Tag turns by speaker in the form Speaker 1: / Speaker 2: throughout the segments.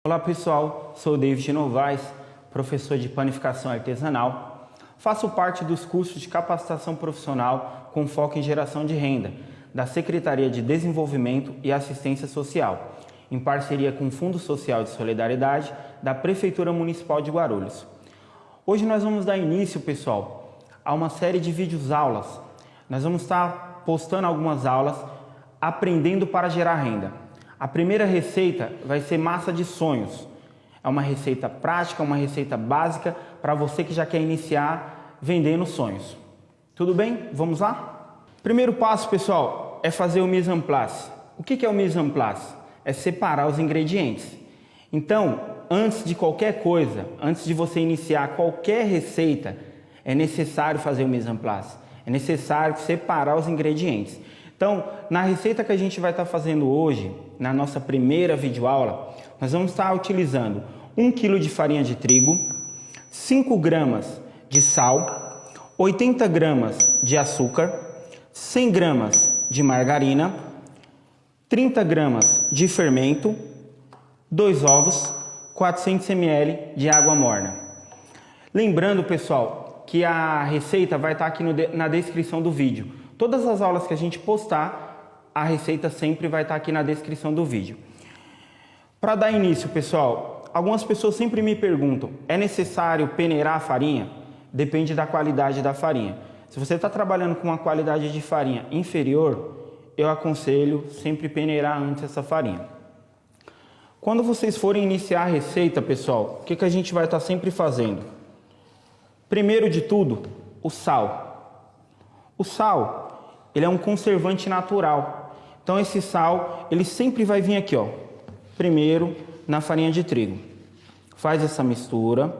Speaker 1: Olá pessoal, sou o David Novaes, professor de panificação artesanal. Faço parte dos cursos de capacitação profissional com foco em geração de renda da Secretaria de Desenvolvimento e Assistência Social, em parceria com o Fundo Social de Solidariedade da Prefeitura Municipal de Guarulhos. Hoje nós vamos dar início, pessoal, a uma série de vídeos aulas. Nós vamos estar postando algumas aulas aprendendo para gerar renda. A primeira receita vai ser massa de sonhos. É uma receita prática, uma receita básica para você que já quer iniciar vendendo sonhos. Tudo bem? Vamos lá? Primeiro passo, pessoal, é fazer o mise en place. O que é o mise en place? É separar os ingredientes. Então, antes de qualquer coisa, antes de você iniciar qualquer receita, é necessário fazer o mise en place. É necessário separar os ingredientes. Então, na receita que a gente vai estar fazendo hoje, na nossa primeira videoaula, nós vamos estar utilizando 1 kg de farinha de trigo, 5 gramas de sal, 80 gramas de açúcar, 100 gramas de margarina, 30 gramas de fermento, 2 ovos, 400 ml de água morna. Lembrando, pessoal, que a receita vai estar aqui na descrição do vídeo. Todas as aulas que a gente postar, a receita sempre vai estar aqui na descrição do vídeo. Para dar início, pessoal, algumas pessoas sempre me perguntam, é necessário peneirar a farinha? Depende da qualidade da farinha. Se você está trabalhando com uma qualidade de farinha inferior, eu aconselho sempre peneirar antes essa farinha. Quando vocês forem iniciar a receita, pessoal, o que a gente vai estar sempre fazendo? Primeiro de tudo, o sal. O sal, ele é um conservante natural. Então esse sal, ele sempre vai vir aqui, ó. Primeiro na farinha de trigo. Faz essa mistura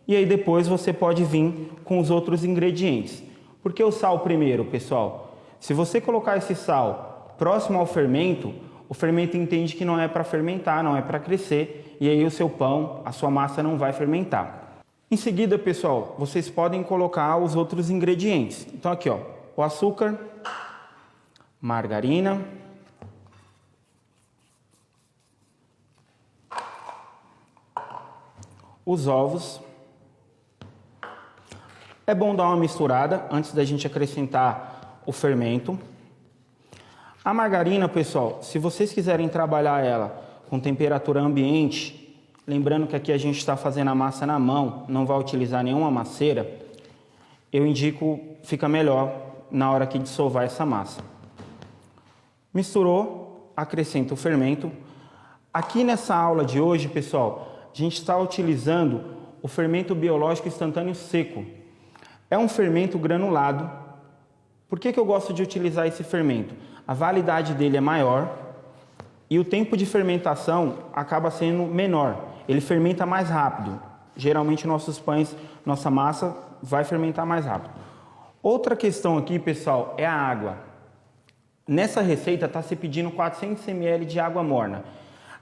Speaker 1: e aí depois você pode vir com os outros ingredientes. Por que o sal primeiro, pessoal? Se você colocar esse sal próximo ao fermento, o fermento entende que não é para fermentar, não é para crescer, e aí o seu pão, a sua massa não vai fermentar. Em seguida, pessoal, vocês podem colocar os outros ingredientes. Então aqui, ó, o açúcar, margarina, os ovos. É bom dar uma misturada antes da gente acrescentar o fermento. A margarina, pessoal, se vocês quiserem trabalhar ela com temperatura ambiente, lembrando que aqui a gente está fazendo a massa na mão, não vai utilizar nenhuma masseira, eu indico, fica melhor na hora que dissolver essa massa. Misturou, acrescenta o fermento. Aqui nessa aula de hoje, pessoal, a gente está utilizando o fermento biológico instantâneo seco. É um fermento granulado. Por que eu gosto de utilizar esse fermento? A validade dele é maior e o tempo de fermentação acaba sendo menor. Ele fermenta mais rápido. Geralmente nossos pães, nossa massa vai fermentar mais rápido. Outra questão aqui, pessoal, é a água. Nessa receita está se pedindo 400 ml de água morna.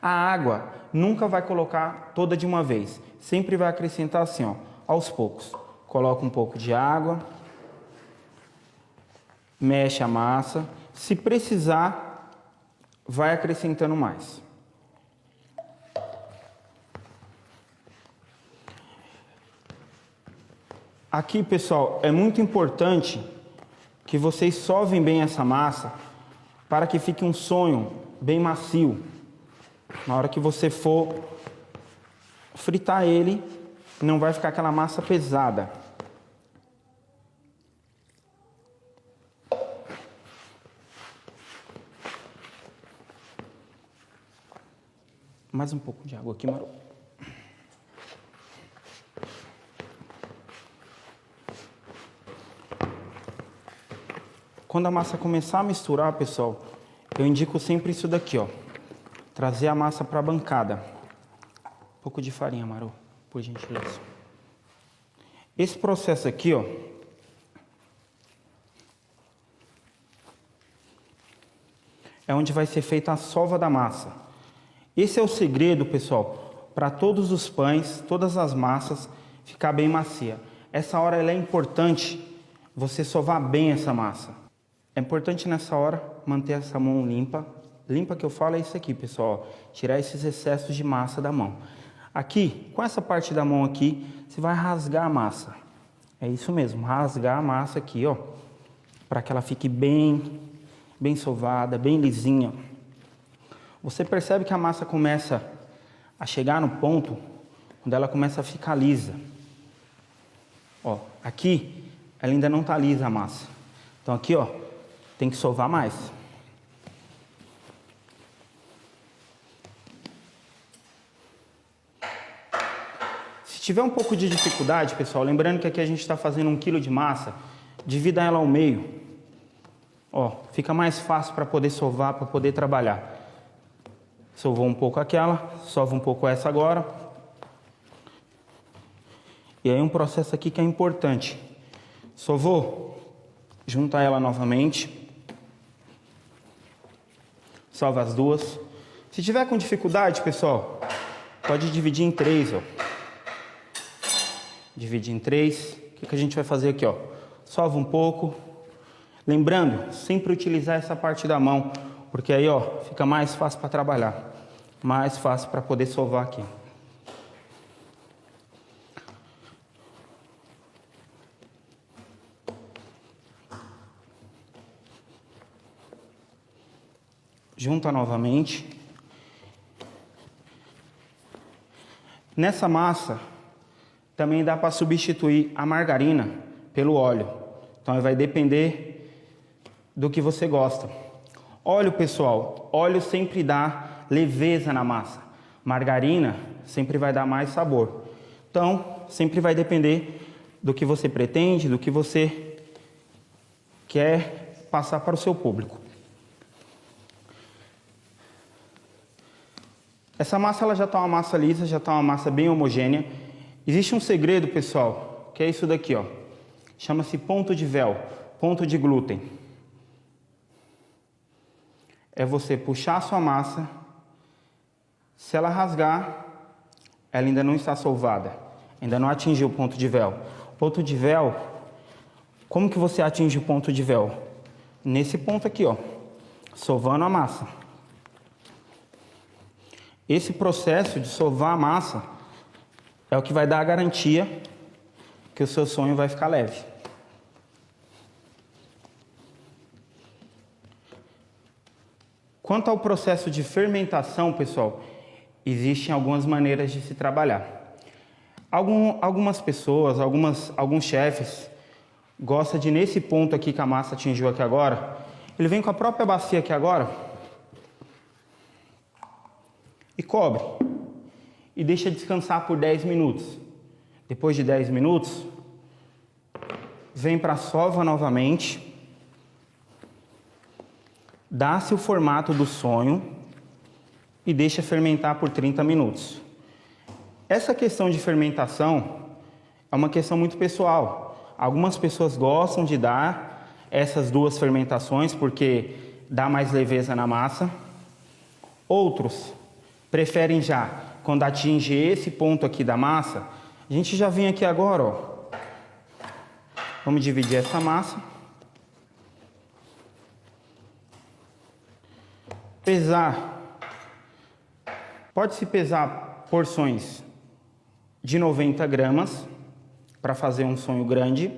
Speaker 1: A água nunca vai colocar toda de uma vez. Sempre vai acrescentar assim, ó, aos poucos. Coloca um pouco de água. Mexe a massa. Se precisar, vai acrescentando mais. Aqui, pessoal, é muito importante que vocês sovem bem essa massa para que fique um sonho bem macio. Na hora que você for fritar ele, não vai ficar aquela massa pesada. Mais um pouco de água aqui, Maru. Quando a massa começar a misturar, pessoal, eu indico sempre isso daqui, ó. Trazer a massa para a bancada. Um pouco de farinha, Maru, por gentileza. Esse processo aqui, ó, é onde vai ser feita a sova da massa. Esse é o segredo, pessoal, para todos os pães, todas as massas ficar bem macia. Essa hora ela é importante você sovar bem essa massa. É importante nessa hora manter essa mão limpa Limpa que eu falo é isso aqui, pessoal. Tirar esses excessos de massa da mão. Aqui, com essa parte da mão aqui, você vai rasgar a massa. É isso mesmo, rasgar a massa aqui, ó. Para que ela fique bem sovada, bem lisinha. Você percebe que a massa começa a chegar no ponto quando ela começa a ficar lisa. Ó, aqui ela ainda não tá lisa a massa. Então aqui, ó, tem que sovar mais. Se tiver um pouco de dificuldade, pessoal, lembrando que aqui a gente está fazendo 1 kg de massa, divida ela ao meio. Ó, fica mais fácil para poder sovar, para poder trabalhar. Sovou um pouco aquela, sova um pouco essa agora. E aí um processo aqui que é importante. Sovou, junta ela novamente. Sova as duas. Se tiver com dificuldade, pessoal, pode dividir em 3, ó. Dividir em 3. O que a gente vai fazer aqui, ó? Sova um pouco. Lembrando, sempre utilizar essa parte da mão, porque aí, ó, fica mais fácil para trabalhar. Mais fácil para poder sovar aqui. Junta novamente. Nessa massa, também dá para substituir a margarina pelo óleo. Então, vai depender do que você gosta. Óleo, pessoal, óleo sempre dá leveza na massa. Margarina sempre vai dar mais sabor. Então, sempre vai depender do que você pretende, do que você quer passar para o seu público. Essa massa ela já está uma massa lisa, já está uma massa bem homogênea. Existe um segredo, pessoal, que é isso daqui, ó. Chama-se ponto de véu, ponto de glúten. É você puxar a sua massa, se ela rasgar, ela ainda não está sovada, ainda não atingiu o ponto de véu. Ponto de véu, como que você atinge o ponto de véu? Nesse ponto aqui, ó, sovando a massa. Esse processo de sovar a massa é o que vai dar a garantia que o seu sonho vai ficar leve. Quanto ao processo de fermentação, pessoal, existem algumas maneiras de se trabalhar. Algumas pessoas, alguns chefes, gostam de, nesse ponto aqui que a massa atingiu aqui agora, ele vem com a própria bacia aqui agora e cobre. E deixa descansar por 10 minutos. Depois de 10 minutos, vem para a sova novamente. Dá-se o formato do sonho e deixa fermentar por 30 minutos. Essa questão de fermentação é uma questão muito pessoal. Algumas pessoas gostam de dar essas duas fermentações porque dá mais leveza na massa. Outros preferem já, quando atinge esse ponto aqui da massa, a gente já vem aqui agora, ó. Vamos dividir essa massa. Pesar. Pode-se pesar porções de 90 gramas para fazer um sonho grande.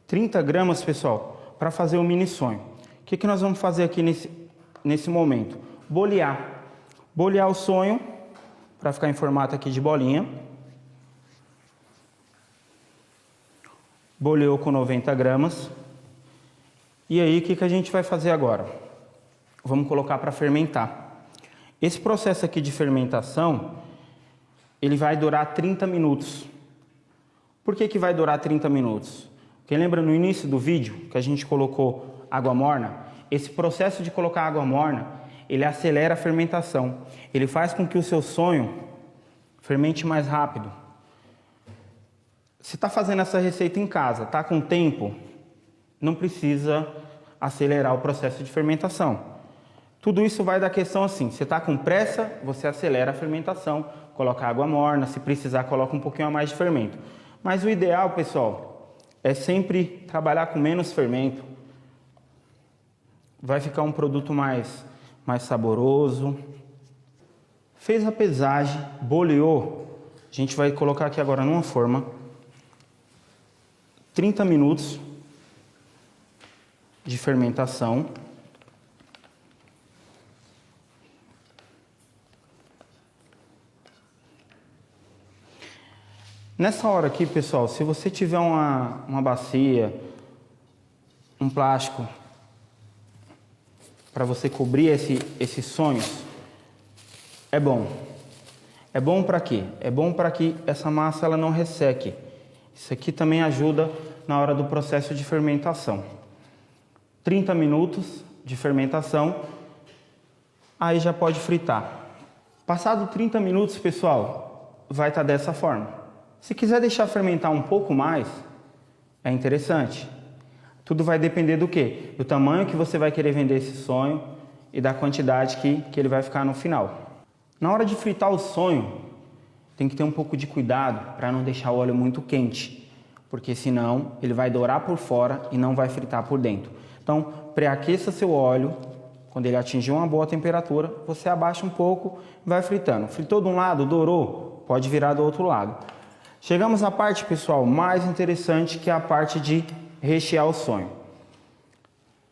Speaker 1: 30 gramas, pessoal, para fazer um mini sonho. O que nós vamos fazer aqui nesse momento? Bolear. Bolear o sonho para ficar em formato aqui de bolinha. Boleou com 90 gramas. E aí, o que a gente vai fazer agora? Vamos colocar para fermentar. Esse processo aqui de fermentação, ele vai durar 30 minutos. Por que vai durar 30 minutos? Porque lembra no início do vídeo que a gente colocou água morna? Esse processo de colocar água morna, ele acelera a fermentação. Ele faz com que o seu sonho fermente mais rápido. Se está fazendo essa receita em casa, está com tempo, não precisa acelerar o processo de fermentação. Tudo isso vai da questão assim, você está com pressa, você acelera a fermentação, coloca água morna, se precisar coloca um pouquinho a mais de fermento. Mas o ideal, pessoal, é sempre trabalhar com menos fermento. Vai ficar um produto mais mais saboroso. Fez a pesagem, boleou. A gente vai colocar aqui agora numa forma. 30 minutos de fermentação. Nessa hora aqui, pessoal, se você tiver uma bacia, um plástico, para você cobrir esses sonhos, é bom. É bom para quê? É bom para que essa massa ela não resseque. Isso aqui também ajuda na hora do processo de fermentação. 30 minutos de fermentação, aí já pode fritar. Passado 30 minutos, pessoal, vai estar dessa forma. Se quiser deixar fermentar um pouco mais, é interessante. Tudo vai depender do quê? Do tamanho que você vai querer vender esse sonho e da quantidade que ele vai ficar no final. Na hora de fritar o sonho, tem que ter um pouco de cuidado para não deixar o óleo muito quente, porque senão ele vai dourar por fora e não vai fritar por dentro. Então, pré-aqueça seu óleo, quando ele atingir uma boa temperatura, você abaixa um pouco e vai fritando. Fritou de um lado, dourou, pode virar do outro lado. Chegamos à parte, pessoal, mais interessante, que é a parte de rechear o sonho.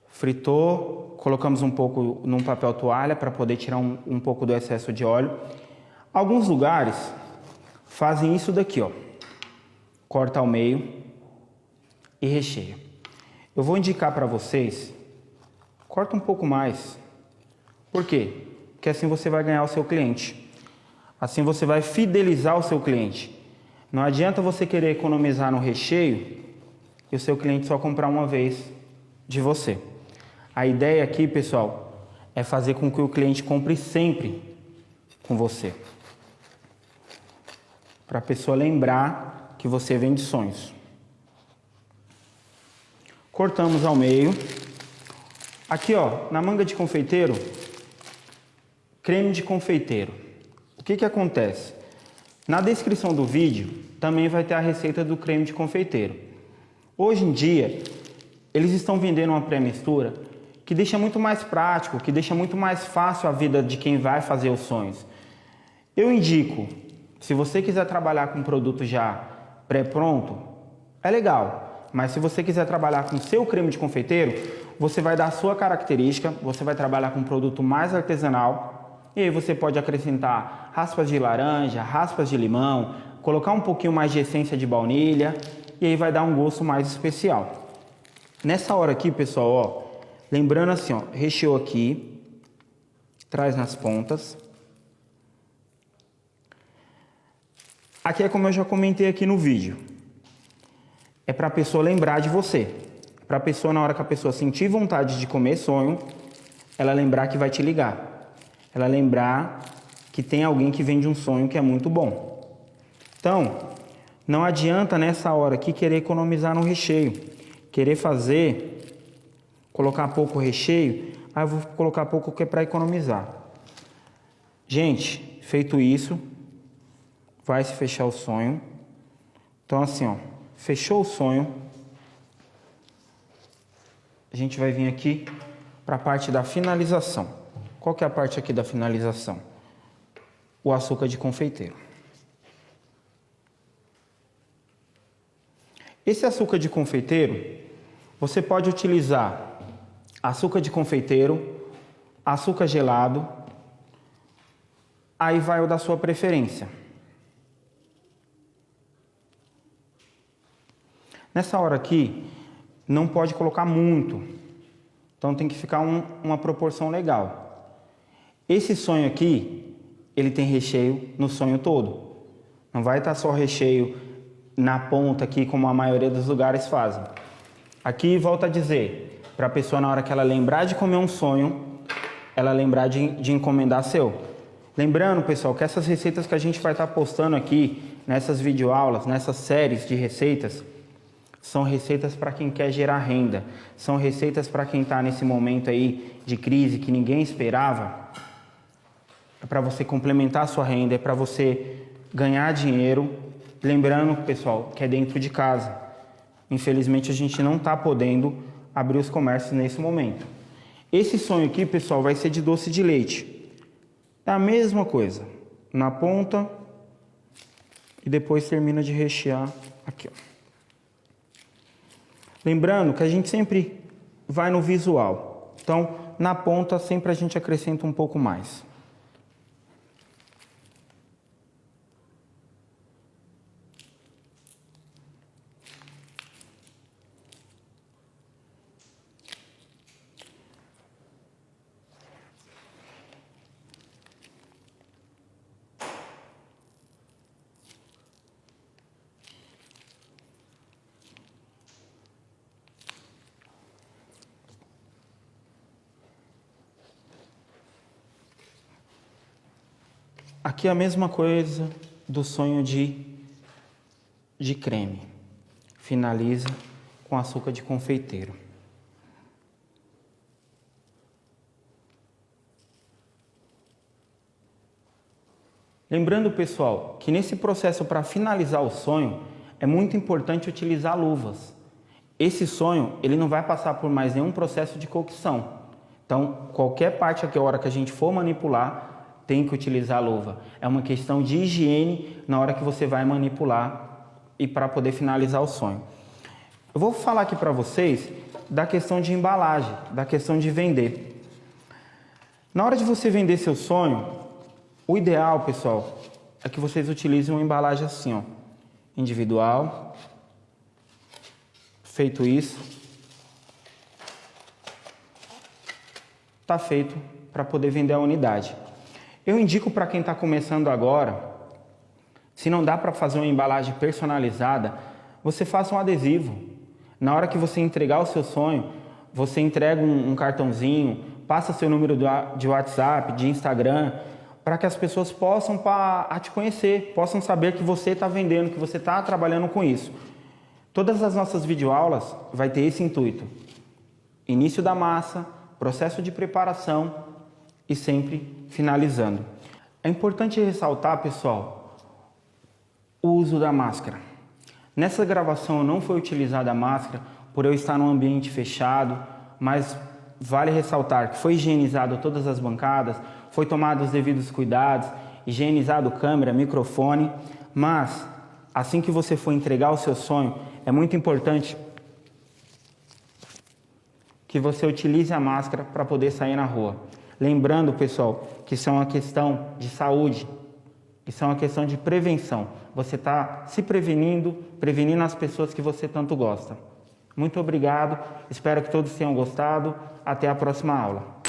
Speaker 1: Fritou, colocamos um pouco num papel toalha para poder tirar um pouco do excesso de óleo. Alguns lugares fazem isso daqui, ó. Corta ao meio e recheia. Eu vou indicar para vocês, corta um pouco mais. Por quê? Porque assim você vai ganhar o seu cliente. Assim você vai fidelizar o seu cliente. Não adianta você querer economizar no recheio e o seu cliente só comprar uma vez de você. A ideia aqui, pessoal, é fazer com que o cliente compre sempre com você. Para a pessoa lembrar que você vende sonhos. Cortamos ao meio. Aqui, ó, na manga de confeiteiro, creme de confeiteiro. O que acontece? Na descrição do vídeo também vai ter a receita do creme de confeiteiro. Hoje em dia, eles estão vendendo uma pré-mistura que deixa muito mais prático, que deixa muito mais fácil a vida de quem vai fazer os sonhos. Eu indico, se você quiser trabalhar com um produto já pré-pronto, é legal. Mas se você quiser trabalhar com o seu creme de confeiteiro, você vai dar a sua característica, você vai trabalhar com um produto mais artesanal. E aí você pode acrescentar raspas de laranja, raspas de limão, colocar um pouquinho mais de essência de baunilha e aí vai dar um gosto mais especial. Nessa hora aqui, pessoal, ó, lembrando assim, ó, recheou aqui, traz nas pontas. Aqui é como eu já comentei aqui no vídeo. É para a pessoa lembrar de você. Para a pessoa, na hora que a pessoa sentir vontade de comer sonho, ela lembrar que vai te ligar. Ela lembrar que tem alguém que vende um sonho que é muito bom. Então, não adianta nessa hora aqui querer economizar no recheio. Querer fazer, colocar pouco recheio, eu vou colocar pouco que é para economizar. Gente, feito isso, vai se fechar o sonho. Então assim, ó, fechou o sonho. A gente vai vir aqui para a parte da finalização. Qual que é a parte aqui da finalização? O açúcar de confeiteiro. Esse açúcar de confeiteiro, você pode utilizar açúcar de confeiteiro, açúcar gelado, aí vai o da sua preferência. Nessa hora aqui, não pode colocar muito, então tem que ficar uma proporção legal. Esse sonho aqui, ele tem recheio no sonho todo. Não vai estar só recheio na ponta aqui, como a maioria dos lugares fazem. Aqui, volto a dizer, para a pessoa, na hora que ela lembrar de comer um sonho, ela lembrar de encomendar seu. Lembrando, pessoal, que essas receitas que a gente vai estar postando aqui, nessas videoaulas, nessas séries de receitas, são receitas para quem quer gerar renda. São receitas para quem está nesse momento aí de crise que ninguém esperava. É para você complementar a sua renda, é para você ganhar dinheiro. Lembrando, pessoal, que é dentro de casa. Infelizmente, a gente não está podendo abrir os comércios nesse momento. Esse sonho aqui, pessoal, vai ser de doce de leite. É a mesma coisa, na ponta e depois termina de rechear aqui, ó. Lembrando que a gente sempre vai no visual, então na ponta sempre a gente acrescenta um pouco mais. Aqui é a mesma coisa do sonho de creme. Finaliza com açúcar de confeiteiro. Lembrando, pessoal, que nesse processo para finalizar o sonho, é muito importante utilizar luvas. Esse sonho, ele não vai passar por mais nenhum processo de cocção. Então, qualquer parte aqui, a hora que a gente for manipular, tem que utilizar a luva. É uma questão de higiene na hora que você vai manipular e para poder finalizar o sonho. Eu vou falar aqui para vocês da questão de embalagem, da questão de vender. Na hora de você vender seu sonho, o ideal, pessoal, é que vocês utilizem uma embalagem assim, ó, individual. Feito isso, tá feito para poder vender a unidade. Eu indico para quem está começando agora, se não dá para fazer uma embalagem personalizada, você faça um adesivo. Na hora que você entregar o seu sonho, você entrega um cartãozinho, passa seu número de WhatsApp, de Instagram, para que as pessoas possam te conhecer, possam saber que você está vendendo, que você está trabalhando com isso. Todas as nossas videoaulas vai ter esse intuito. Início da massa, processo de preparação e sempre finalizando. É importante ressaltar, pessoal, o uso da máscara. Nessa gravação não foi utilizada a máscara por eu estar num ambiente fechado, mas vale ressaltar que foi higienizado todas as bancadas, foi tomado os devidos cuidados, higienizado câmera, microfone, mas assim que você for entregar o seu sonho, é muito importante que você utilize a máscara para poder sair na rua. Lembrando, pessoal, que isso é uma questão de saúde, isso é uma questão de prevenção. Você está se prevenindo as pessoas que você tanto gosta. Muito obrigado, espero que todos tenham gostado. Até a próxima aula.